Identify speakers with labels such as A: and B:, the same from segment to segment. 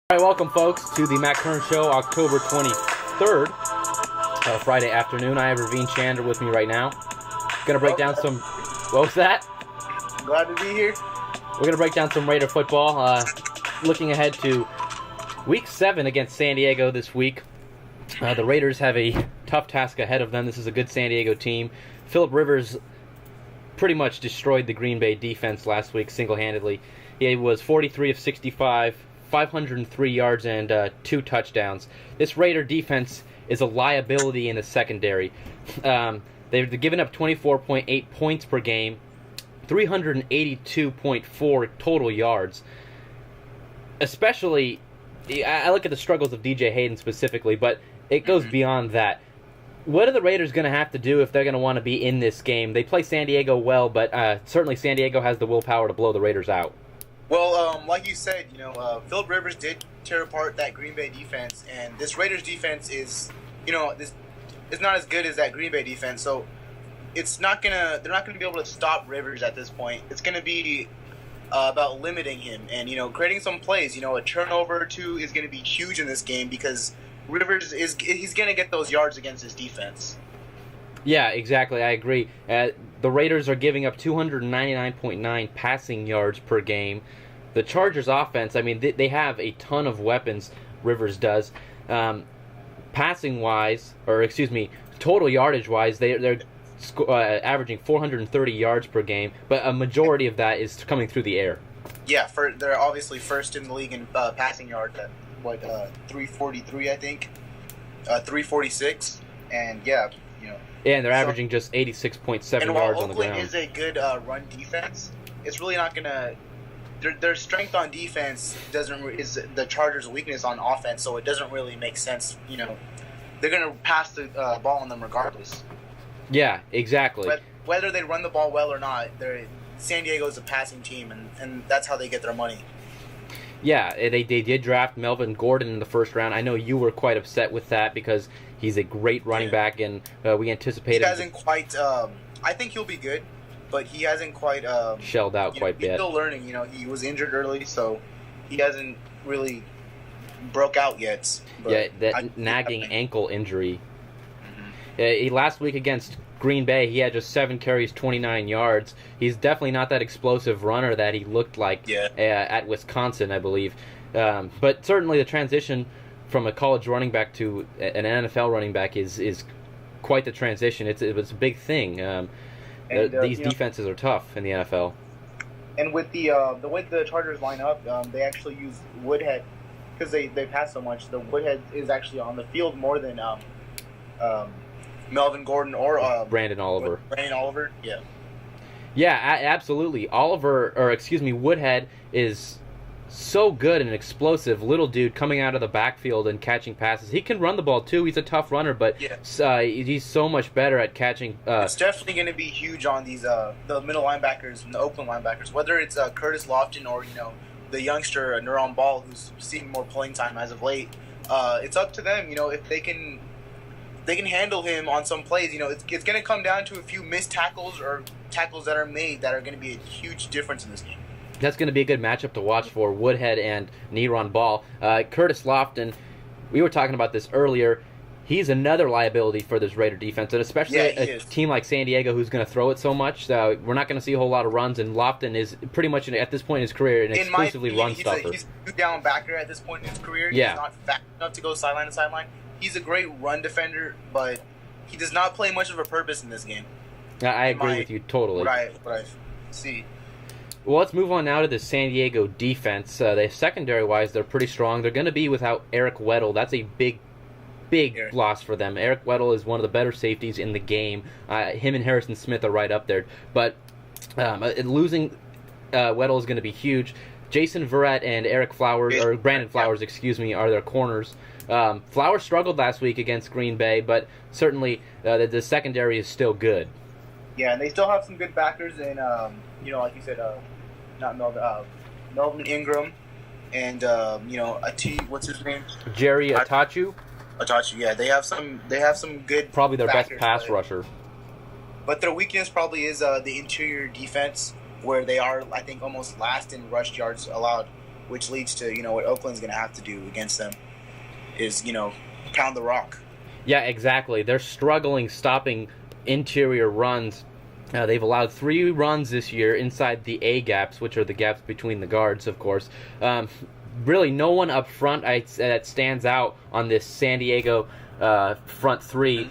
A: All right, welcome, folks, to the Matt Kerns Show, October 23rd, Friday afternoon. I have Raveen Chander with me right now. Going to break down some... What was that?
B: Glad to be here.
A: We're going to break down some Raider football. Looking ahead to Week 7 against San Diego this week. The Raiders have a tough task ahead of them. This is a good San Diego team. Phillip Rivers pretty much destroyed the Green Bay defense last week single-handedly. He was 43 of 65, 503 yards and 2 touchdowns. This Raider defense is a liability in the secondary. They've given up 24.8 points per game, 382.4 total yards. Especially, I look at the struggles of DJ Hayden specifically, but it goes beyond that. What are the Raiders going to have to do if they're going to want to be in this game? They play San Diego well, but certainly San Diego has the willpower to blow the Raiders out.
B: Well, like you said, Phillip Rivers did tear apart that Green Bay defense, and this Raiders defense is, this is not as good as that Green Bay defense. So they're not gonna be able to stop Rivers at this point. It's gonna be about limiting him and creating some plays. A turnover or two is gonna be huge in this game because Rivers he's gonna get those yards against his defense.
A: Yeah, exactly. I agree. The Raiders are giving up 299.9 passing yards per game. The Chargers' offense, they have a ton of weapons, Rivers does. Passing-wise, total yardage-wise, they're averaging 430 yards per game, but a majority of that is coming through the air.
B: Yeah, they're obviously first in the league in passing yards at, 343, I think? 346, and yeah,
A: and they're averaging just 86.7 yards on the ground. And
B: while Oakland is a good run defense, it's really not going to... Their strength on defense is the Chargers' weakness on offense, so it doesn't really make sense. They're going to pass the ball on them regardless.
A: Yeah, exactly.
B: Whether they run the ball well or not, San Diego's a passing team, and that's how they get their money.
A: Yeah, they did draft Melvin Gordon in the first round. I know you were quite upset with that because he's a great running back, and we anticipated...
B: He hasn't quite... I think he'll be good, but he hasn't quite...
A: shelled out quite
B: yet.
A: He's
B: still learning. He was injured early, so he hasn't really broke out yet.
A: Yeah, nagging ankle injury. Last week against Green Bay, he had just 7 carries, 29 yards. He's definitely not that explosive runner that he looked like at Wisconsin, I believe. But certainly the transition from a college running back to an NFL running back is quite the transition. It was a big thing. These defenses are tough in the NFL.
B: And with the way the Chargers line up, they actually use Woodhead because they pass so much. The Woodhead is actually on the field more than Melvin Gordon or
A: Brandon Oliver.
B: Yeah.
A: Yeah, absolutely. Woodhead is so good and explosive little dude coming out of the backfield and catching passes. He can run the ball too. He's a tough runner, but he's so much better at catching.
B: It's definitely going to be huge on these the middle linebackers and the Oakland linebackers, whether it's Curtis Lofton or the youngster Neuron Ball who's seeing more playing time as of late. It's up to them. If they can handle him on some plays. It's going to come down to a few missed tackles or tackles that are made that are going to be a huge difference in this game.
A: That's going to be a good matchup to watch for Woodhead and Neron Ball. Curtis Lofton, we were talking about this earlier. He's another liability for this Raider defense, and especially a team like San Diego who's going to throw it so much. We're not going to see a whole lot of runs, and Lofton is pretty much, at this point in his career, an exclusively run stopper.
B: He's a two-down backer at this point in his career.
A: Yeah.
B: He's not fast enough to go sideline to sideline. He's a great run defender, but he does not play much of a purpose in this game.
A: I agree with you totally.
B: What I see.
A: Well, let's move on now to the San Diego defense. They secondary-wise, they're pretty strong. They're going to be without Eric Weddle. That's a big loss for them. Eric Weddle is one of the better safeties in the game. Him and Harrison Smith are right up there. But losing Weddle is going to be huge. Jason Verrett and Brandon Flowers, are their corners. Flowers struggled last week against Green Bay, but certainly the secondary is still good.
B: Yeah, and they still have some good backers in, like you said, Melvin Ingram and what's his name?
A: Jerry Atachu.
B: Yeah, they have some good.
A: Probably their best pass rusher.
B: But their weakness probably is the interior defense, where they are, I think, almost last in rush yards allowed. which leads to what Oakland's going to have to do against them is pound the rock.
A: Yeah, exactly. They're struggling stopping interior runs. They've allowed 3 runs this year inside the A gaps, which are the gaps between the guards, of course. Really, no one up front that stands out on this San Diego front 3.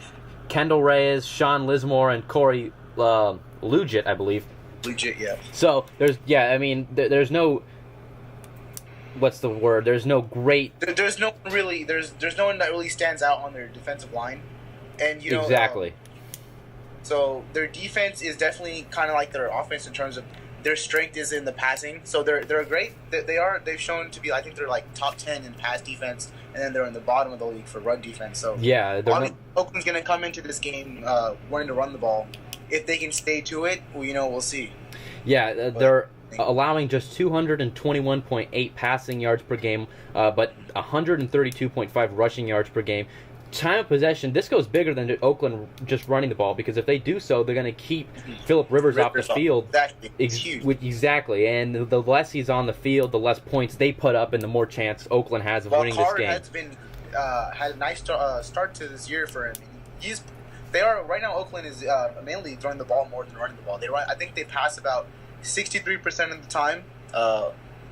A: Kendall Reyes, Sean Lismore, and Corey Lugitt, I believe.
B: Legit, yeah.
A: So there's no. What's the word? There's no great.
B: There's no one that really stands out on their defensive line, and
A: exactly.
B: So their defense is definitely kind of like their offense in terms of their strength is in the passing. So they're great. They've shown to be. I think they're like top 10 in pass defense, and then they're in the bottom of the league for run defense. So
A: yeah,
B: Oakland's going to come into this game wanting to run the ball. If they can stay to it, we'll see.
A: Yeah, they're allowing just 221.8 passing yards per game, but 132.5 rushing yards per game. Time of possession, this goes bigger than Oakland just running the ball, because if they do so, they're going to keep Phillip Rivers off the field.
B: Exactly. It's huge.
A: Exactly, and the less he's on the field, the less points they put up, and the more chance Oakland has of winning this game.
B: Has been had a nice start to this year for him. Right now. Oakland is mainly throwing the ball more than running the ball. I think they pass about 63% of the time.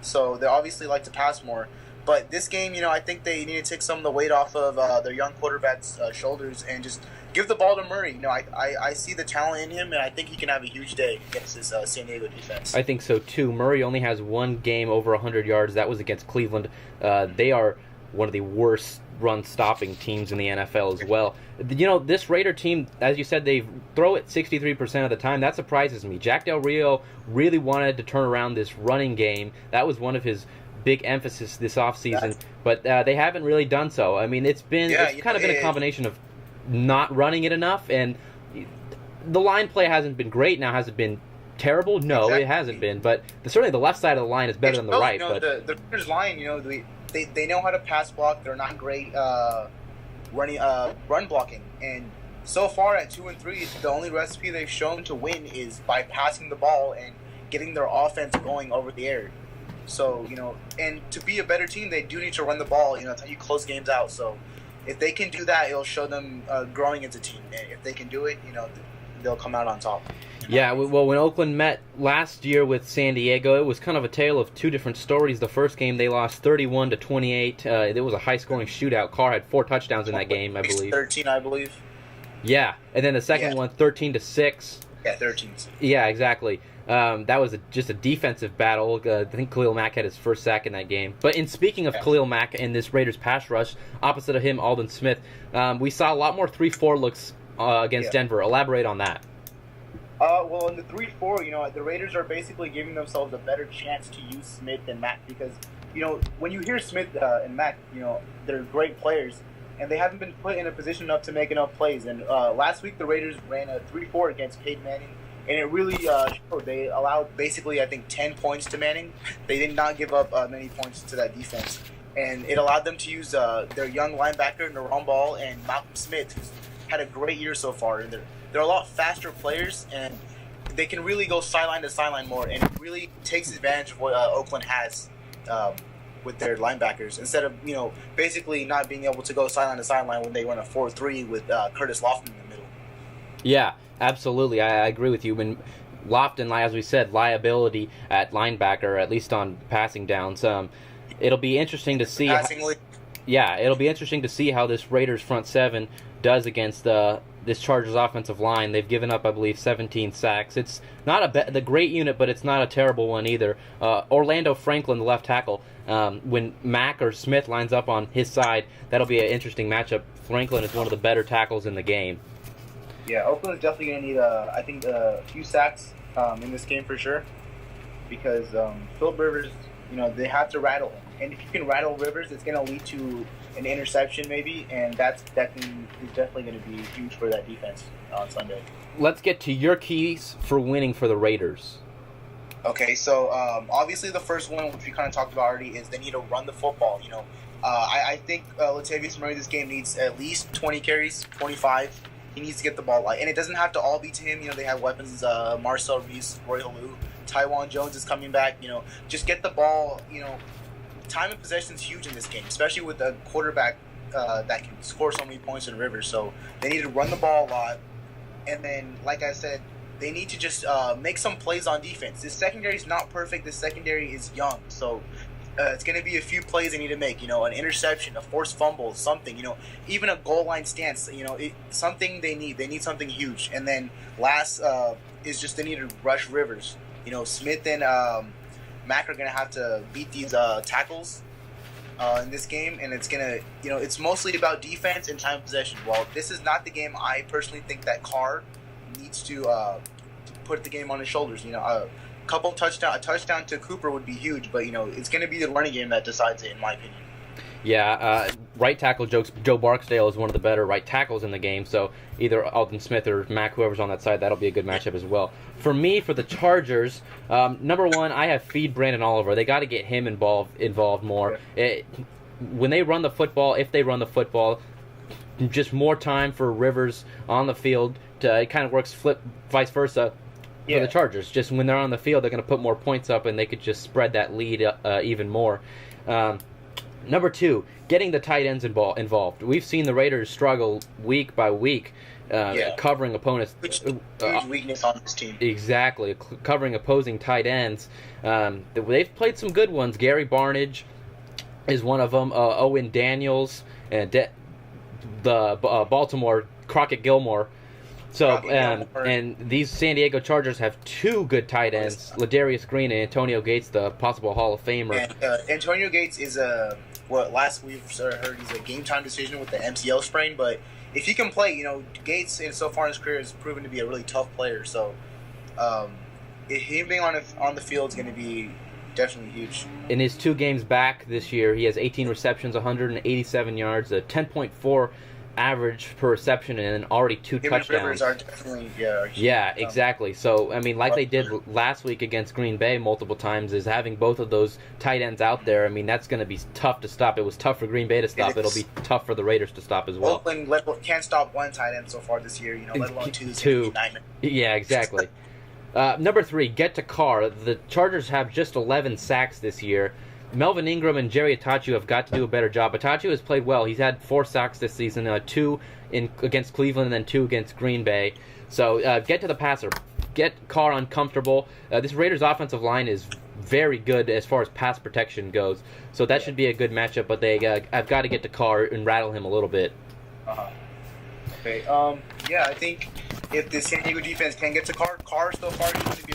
B: So they obviously like to pass more. But this game, I think they need to take some of the weight off of their young quarterback's shoulders and just give the ball to Murray. I see the talent in him, and I think he can have a huge day against this San Diego defense.
A: I think so too. Murray only has one game over 100 yards. That was against Cleveland. They are one of the worst run-stopping teams in the NFL as well. This Raider team, as you said, they throw it 63% of the time. That surprises me. Jack Del Rio really wanted to turn around this running game. That was one of his big emphasis this offseason, but they haven't really done so. I mean, it's been a combination of not running it enough, and the line play hasn't been great. Now, has it been terrible? No, It hasn't been, but certainly the left side of the line is better than the right.
B: The Raiders line, they know how to pass block. They're not great run blocking, and so far at 2-3, the only recipe they've shown to win is by passing the ball and getting their offense going over the air. So, and to be a better team, they do need to run the ball, to you close games out. So if they can do that, it'll show them growing as a team. And if they can do it, they'll come out on top.
A: Yeah, well, when Oakland met last year with San Diego, it was kind of a tale of two different stories. The first game, they lost 31-28. It was a high-scoring shootout. Carr had 4 touchdowns in that game, I believe.
B: 13, I believe.
A: Yeah, and then the second one, 13-6.
B: Yeah, 13.
A: Yeah, exactly. That was just a defensive battle. I think Khalil Mack had his first sack in that game. But in speaking of Khalil Mack and this Raiders pass rush, opposite of him, Aldon Smith, we saw a lot more 3-4 looks against Denver. Elaborate on that.
B: Well, in the 3-4, the Raiders are basically giving themselves a better chance to use Smith and Mack because, when you hear Smith and Mack, they're great players, and they haven't been put in a position enough to make enough plays. And last week, the Raiders ran a 3-4 against Peyton Manning. And it really showed. They allowed basically, I think, 10 points to Manning. They did not give up many points to that defense. And it allowed them to use their young linebacker, Naram Ball, and Malcolm Smith, who's had a great year so far. And they're a lot faster players, and they can really go sideline to sideline more. And it really takes advantage of what Oakland has with their linebackers. Instead of, basically not being able to go sideline to sideline when they run a 4-3 with Curtis Lofton in the middle.
A: Yeah. Absolutely, I agree with you. When Lofton, as we said, liability at linebacker, at least on passing downs. It'll be interesting to see. It'll be interesting to see how this Raiders front seven does against this Chargers offensive line. They've given up, I believe, 17 sacks. It's not the great unit, but it's not a terrible one either. Orlando Franklin, the left tackle, when Mack or Smith lines up on his side, that'll be an interesting matchup. Franklin is one of the better tackles in the game.
B: Yeah, Oakland is definitely going to need, a few sacks in this game for sure. Because Phillip Rivers, they have to rattle him. And if you can rattle Rivers, it's going to lead to an interception maybe. And is definitely going to be huge for that defense on Sunday.
A: Let's get to your keys for winning for the Raiders.
B: Okay, so obviously the first one, which we kind of talked about already, is they need to run the football. I think Latavius Murray this game needs at least 20 carries, 25. He needs to get the ball light. And it doesn't have to all be to him. They have weapons, Marcel Reese, Roy Halou, Tywan Jones is coming back. Just get the ball, time of possession is huge in this game, especially with a quarterback that can score so many points in Rivers. So they need to run the ball a lot, and then, like I said, they need to just make some plays on defense. This secondary is not perfect. This secondary is young, so it's going to be a few plays they need to make. An interception, a forced fumble, something. Even a goal line stance. Something they need. They need something huge. And then last is just they need to rush Rivers. Smith and Mack are going to have to beat these tackles in this game, and it's gonna, it's mostly about defense and time of possession. Well, this is not the game. I personally think that Carr needs to put the game on his shoulders. A touchdown to Cooper would be huge, but it's going to be the running game that decides it, in my opinion.
A: Yeah, right tackle Joe Barksdale is one of the better right tackles in the game, so either Alden Smith or Mack, whoever's on that side, that'll be a good matchup as well. For me, for the Chargers, number one, I have feed Brandon Oliver. They got to get him involved more. When they run the football, if they run the football, just more time for Rivers on the field. It kind of works vice versa for the Chargers. Just when they're on the field, they're going to put more points up, and they could just spread that lead even more. Number two, getting the tight ends involved. We've seen the Raiders struggle week by week covering opponents.
B: Huge weakness on this team.
A: Exactly, covering opposing tight ends. They've played some good ones. Gary Barnage is one of them. Owen Daniels and the Baltimore Crockett Gilmore. So and these San Diego Chargers have two good tight ends, Ladarius Green and Antonio Gates, the possible Hall of Famer.
B: And Antonio Gates is last we've heard he's a game time decision with the MCL sprain, but if he can play, Gates so far in his career has proven to be a really tough player. So him being on the field is going to be definitely huge.
A: In his 2 games back this year, he has 18 receptions, 187 yards, a 10.4 average per reception, and already 2 touchdowns.
B: Rivers are definitely
A: exactly. So like they did last week against Green Bay multiple times, is having both of those tight ends out there. That's going to be tough to stop. It was tough for Green Bay to stop. It'll be tough for the Raiders to stop as well.
B: Oakland can't stop one tight end so far this year. Let alone two.
A: Yeah, exactly. Number 3, get to Carr. The Chargers have just 11 sacks this year. Melvin Ingram and Jerry Atachu have got to do a better job. Atachu has played well. He's had 4 sacks this season, 2 against Cleveland and then 2 against Green Bay. So get to the passer. Get Carr uncomfortable. This Raiders offensive line is very good as far as pass protection goes. So that should be a good matchup, but they have got to get to Carr and rattle him a little bit.
B: Okay. I think if the San Diego defense can get to Carr so far, he's going to be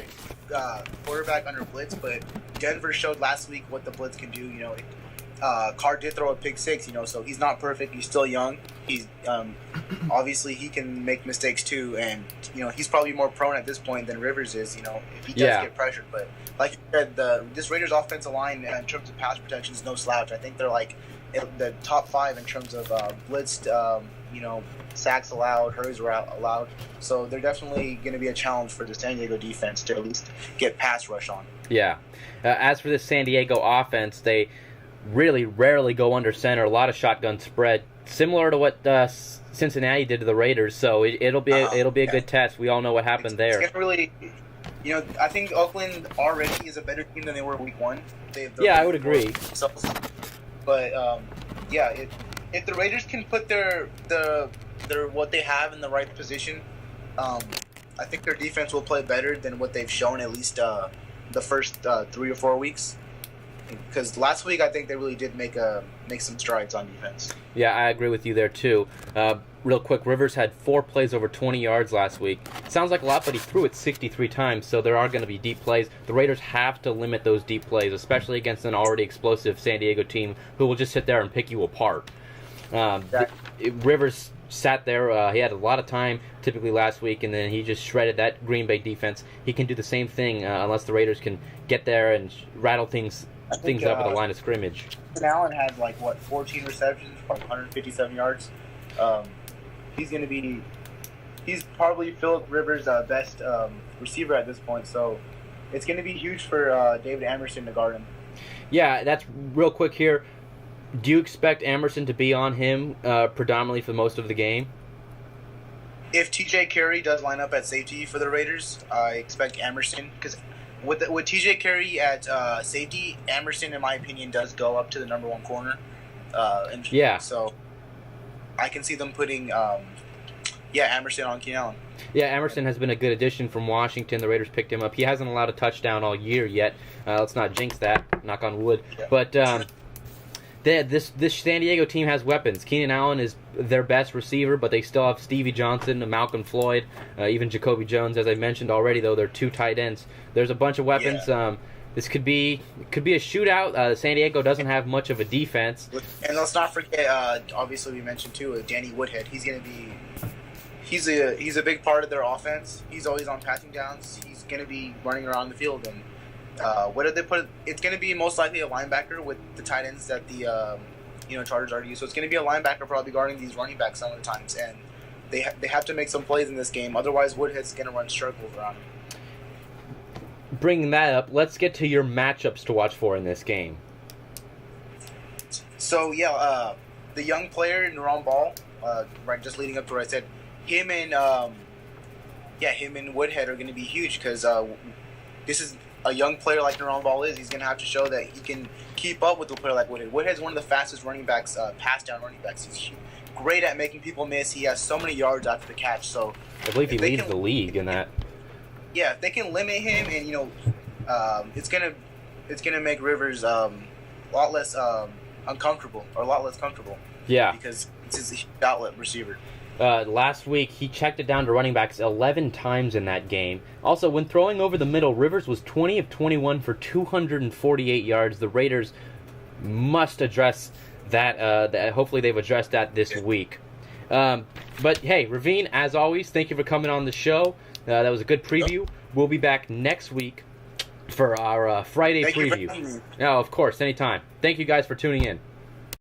B: a quarterback under blitz, but Denver showed last week what the blitz can do. Carr did throw a pick 6, so he's not perfect. He's still young. He's obviously he can make mistakes too, and he's probably more prone at this point than Rivers is. If he does get pressured, but like you said, this Raiders offensive line in terms of pass protection is no slouch. I think they're like the top 5 in terms of blitzed, sacks allowed, hurries allowed. So they're definitely going to be a challenge for the San Diego defense to at least get pass rush on.
A: Yeah. As for this San Diego offense, they really rarely go under center. A lot of shotgun spread, similar to what Cincinnati did to the Raiders. So it'll be a good test. We all know what happened there.
B: It's really, I think Oakland already is a better team than they were week 1.
A: I would agree.
B: But if the Raiders can put their what they have in the right position, I think their defense will play better than what they've shown at least the first 3 or 4 weeks. Because last week I think they really did make some strides on defense.
A: Yeah, I agree with you there too. Real quick, Rivers had 4 plays over 20 yards last week. Sounds like a lot, but he threw it 63 times, so there are going to be deep plays. The Raiders have to limit those deep plays, especially against an already explosive San Diego team who will just sit there and pick you apart. Rivers sat there. He had a lot of time typically last week, and then he just shredded that Green Bay defense. He can do the same thing unless the Raiders can get there and rattle things up at the line of scrimmage.
B: Allen had 14 receptions, 157 yards. He's probably Philip Rivers' best receiver at this point, so it's going to be huge for David Amerson to guard him.
A: Yeah, that's real quick here. Do you expect Amerson to be on him predominantly for most of the game?
B: If TJ Carey does line up at safety for the Raiders, I expect Amerson, because with TJ Carey at safety, Emerson, in my opinion, does go up to the number one corner. So I can see them putting Emerson on Keenan Allen.
A: Yeah, Emerson has been a good addition from Washington. The Raiders picked him up. He hasn't allowed a touchdown all year yet. Let's not jinx that. Knock on wood.
B: Yeah.
A: But this San Diego team has weapons. Keenan Allen is their best receiver, but they still have Stevie Johnson, Malcolm Floyd, even Jacoby Jones, as I mentioned already. Though they're two tight ends. There's a bunch of weapons.
B: Yeah.
A: This could be a shootout. San Diego doesn't have much of a defense.
B: And let's not forget. Obviously, we mentioned too Danny Woodhead. He's going to be. He's a big part of their offense. He's always on passing downs. He's going to be running around the field. And what did they put? It's going to be most likely a linebacker with the tight ends that the Chargers already use. So it's going to be a linebacker probably guarding these running backs some of the times. And they have to make some plays in this game. Otherwise, Woodhead's going to run circles around him.
A: Bringing that up, let's get to your matchups to watch for in this game.
B: So the young player Naram Ball, right, just leading up to what I said. Him and Woodhead are going to be huge because this is a young player like Naram Ball is. He's going to have to show that he can keep up with a player like Woodhead. Woodhead's one of the fastest running backs, pass down running backs. He's great at making people miss. He has so many yards after the catch. So
A: I believe he leads the league in that.
B: Yeah, if they can limit him, and it's gonna make Rivers a lot less uncomfortable or a lot less comfortable.
A: Yeah,
B: because it's his outlet receiver.
A: Last week, he checked it down to running backs 11 times in that game. Also, when throwing over the middle, Rivers was 20 of 21 for 248 yards. The Raiders must address that. Hopefully, they've addressed that this week. But, hey, Ravine, as always, thank you for coming on the show. That was a good preview. We'll be back next week for our Friday preview. Oh, of course, anytime. Thank you guys for tuning in.